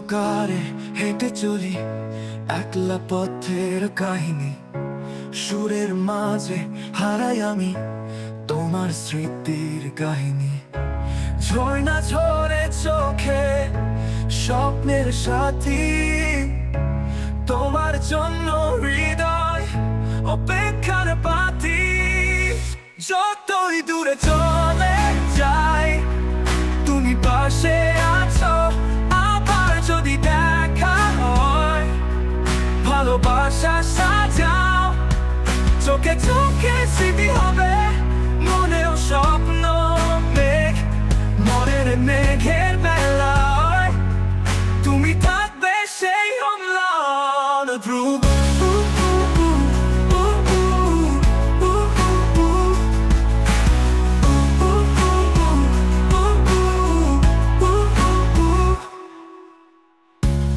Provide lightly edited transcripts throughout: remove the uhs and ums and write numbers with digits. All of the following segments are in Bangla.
অন্ধকারে হেঁটে চলি একলা পথের কাহিনী, সুরের মাঝে হারাই আমি তোমার স্মৃতির কাহিনী। ঝর্ণা ঝরে চোখে স্বপ্নের সাথী, তোমার জন্য হৃদয় অপেক্ষার পাতি। যতই দূরে চলে যাই তুমি পাশে আছো, আবার যদি দেখা হয় ভালোবাসা সাজাও। চোখে চোখে স্মৃতি হবে, মনেও স্বপ্ন মেঘ, মনের মেঘের বেলায় তুমি থাকবে সেই অম্লান ধ্রুব।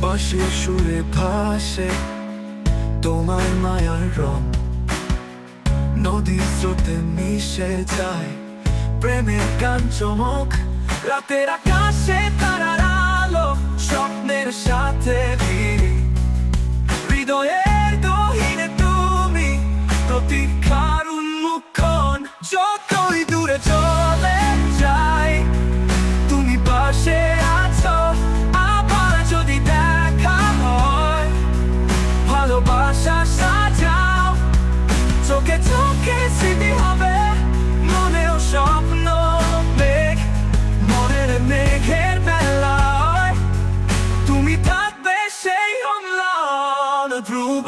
বাঁশির সুরে ভাসে তোমার মায়ার রং, নদীর স্রোতে মিশে যায় প্রেমের গান চমক। রাতের আকাশে তারার আলো স্বপ্নের সাথে ভিড়ি, হৃদয়ের গহীনে তুমি প্রতীক্ষার উন্মুক্ষণ। যতই দূরে চলে যাই তুমি পাশে আছো, আবার যদি দেখা হয় ভালোবাসা সাজাও। চোখে চোখে স্মৃতি হবে, মনেও স্বপ্ন মেঘ, মনের মেঘের বেলায় তুমি থাকবে সেই অম্লান ধ্রুব।